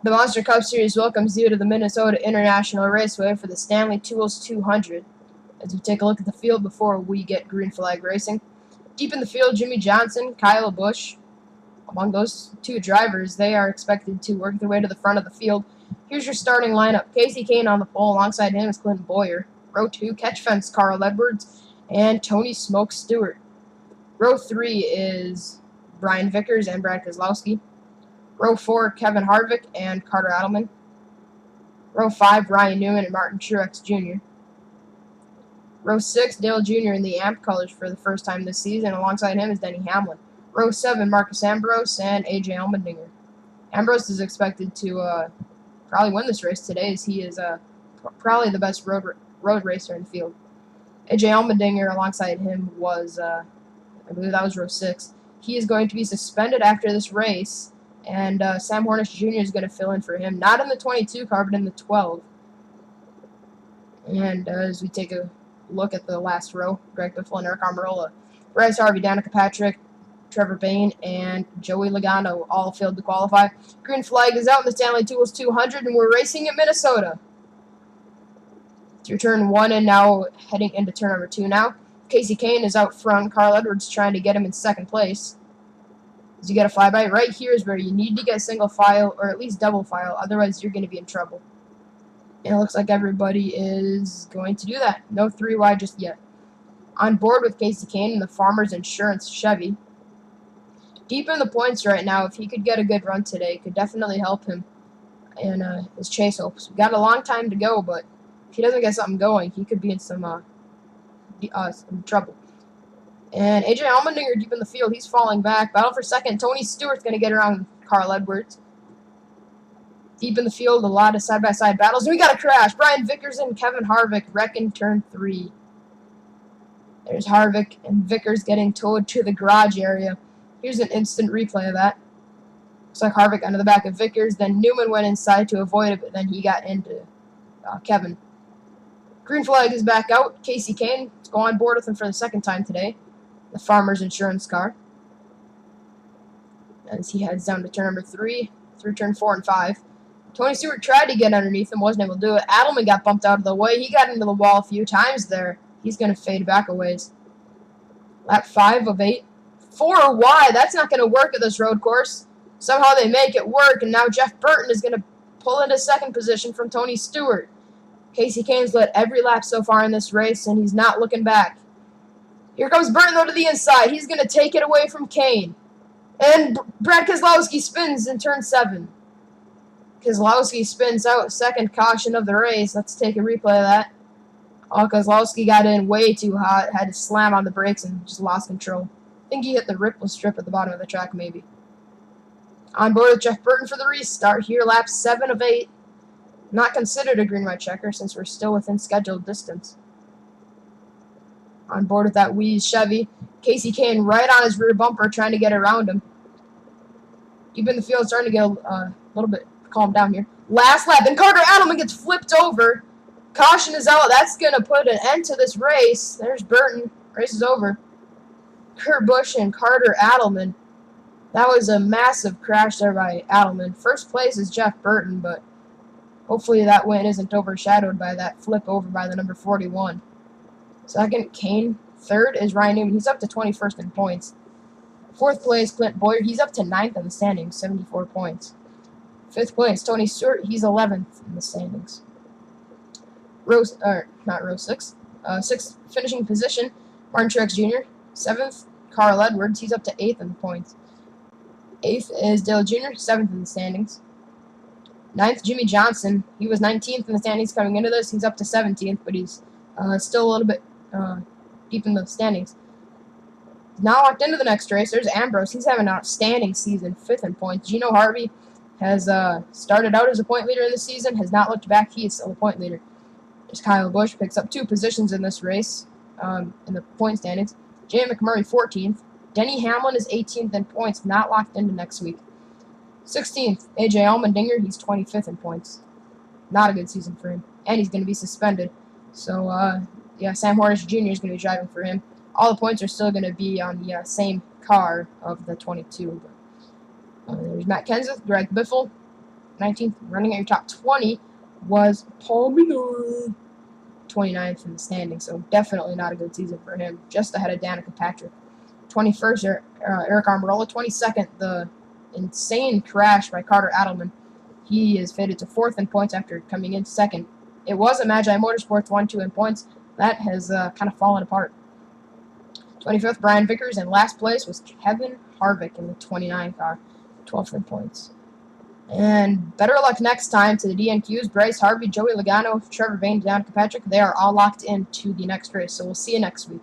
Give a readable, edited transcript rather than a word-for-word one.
The Monster Cup Series welcomes you to the Minnesota International Raceway for the Stanley Tools 200. As we take a look at the field before we get green flag racing. Deep in the field, Jimmy Johnson, Kyle Busch. Among those two drivers, they are expected to work their way to the front of the field. Here's your starting lineup. Kasey Kahne on the pole. Alongside him is Clinton Boyer. Row 2, catch fence, Carl Edwards and Tony Smoke Stewart. Row 3 is Brian Vickers and Brad Keselowski. Row 4, Kevin Harvick and Carter Adelman. Row 5, Ryan Newman and Martin Truex Jr. Row 6, Dale Jr. in the AMP colors for the first time this season. Alongside him is Denny Hamlin. Row 7, Marcus Ambrose and AJ Allmendinger. Ambrose is expected to probably win this race today, as he is probably the best road racer in the field. AJ Allmendinger alongside him was, I believe that was row 6. He is going to be suspended after this race, and Sam Hornish Jr. is going to fill in for him, not in the 22 car, but in the 12. And as we take a look at the last row, Greg Biffle and Eric Almirola, Bryce Harvey, Danica Patrick, Trevor Bayne, and Joey Logano all failed to qualify. Green flag is out in the Stanley Tools 200, and we're racing at Minnesota. It's your turn 1, and now heading into turn number 2 now. Kasey Kahne is out front. Carl Edwards trying to get him in second place. As you get a flyby, right here is where you need to get single file, or at least double file, otherwise you're going to be in trouble. And it looks like everybody is going to do that. No 3 wide just yet. On board with Kasey Kahne in the Farmers Insurance Chevy. Deep in the points right now, if he could get a good run today, it could definitely help him in his chase hopes. We've got a long time to go, but if he doesn't get something going, he could be in some trouble. And AJ Allmendinger deep in the field, he's falling back. Battle for second. Tony Stewart's going to get around Carl Edwards. Deep in the field, a lot of side-by-side battles. And we got a crash. Brian Vickers and Kevin Harvick wreck in turn 3. There's Harvick and Vickers getting towed to the garage area. Here's an instant replay of that. Looks like Harvick under the back of Vickers. Then Newman went inside to avoid it, but then he got into Kevin. Green flag is back out. Kasey Kahne is going on board with him for the second time today. The Farmers Insurance car. As he heads down to turn number 3, through turn 4 and 5. Tony Stewart tried to get underneath him, wasn't able to do it. Adelman got bumped out of the way. He got into the wall a few times there. He's going to fade back a ways. Lap 5 of 8. 4 wide. That's not going to work at this road course. Somehow they make it work, and now Jeff Burton is going to pull into second position from Tony Stewart. Kasey Kahne's led every lap so far in this race, and he's not looking back. Here comes Burton, though, to the inside. He's going to take it away from Kahne. And Brad Keselowski spins in turn 7. Keselowski spins out, second caution of the race. Let's take a replay of that. Keselowski got in way too hot, had to slam on the brakes and just lost control. I think he hit the ripple strip at the bottom of the track, maybe. On board with Jeff Burton for the restart here, lap 7 of 8. Not considered a green-white checker since we're still within scheduled distance. On board with that Wheeze Chevy. Kasey Kahne right on his rear bumper trying to get around him. Deep in the field, starting to get a little bit calmed down here. Last lap, and Carter Adelman gets flipped over. Caution is out. That's going to put an end to this race. There's Burton. Race is over. Kurt Busch and Carter Adelman. That was a massive crash there by Adelman. First place is Jeff Burton, but hopefully that win isn't overshadowed by that flip over by the number 41. Second, Kahne. Third is Ryan Newman. He's up to 21st in points. Fourth place, Clint Boyer. He's up to 9th in the standings, 74 points. Fifth place, Tony Stewart. He's 11th in the standings. Not row 6. Sixth finishing position, Martin Truex Jr. 7th, Carl Edwards. He's up to 8th in the points. 8th is Dale Jr., 7th in the standings. 9th, Jimmy Johnson. He was 19th in the standings coming into this. He's up to 17th, but he's still a little bit deep in the standings. Now locked into the next race, there's Ambrose. He's having an outstanding season, 5th in points. Gino Harvey has started out as a point leader in the season, has not looked back. He is still a point leader. There's Kyle Busch, picks up 2 positions in this race in the point standings. Jay McMurray, 14th. Denny Hamlin is 18th in points, not locked into next week. 16th, AJ Allmendinger. He's 25th in points. Not a good season for him. And he's going to be suspended. So, Sam Hornish Jr. is going to be driving for him. All the points are still going to be on the same car of the 22. There's Matt Kenseth, Greg Biffle, 19th. Running at your top 20 was Paul Menard, 29th in the standings, so definitely not a good season for him. Just ahead of Danica Patrick. 21st, Eric Almirola. 22nd, the insane crash by Carter Adelman. He is faded to 4th in points after coming in 2nd. It was a Magi Motorsports 1-2 in points. That has kind of fallen apart. 25th, Brian Vickers. In last place was Kevin Harvick in the 29 car, 12th in points. And better luck next time to the DNQs. Bryce Harvey, Joey Logano, Trevor Bayne, Danica Patrick. They are all locked into the next race, so we'll see you next week.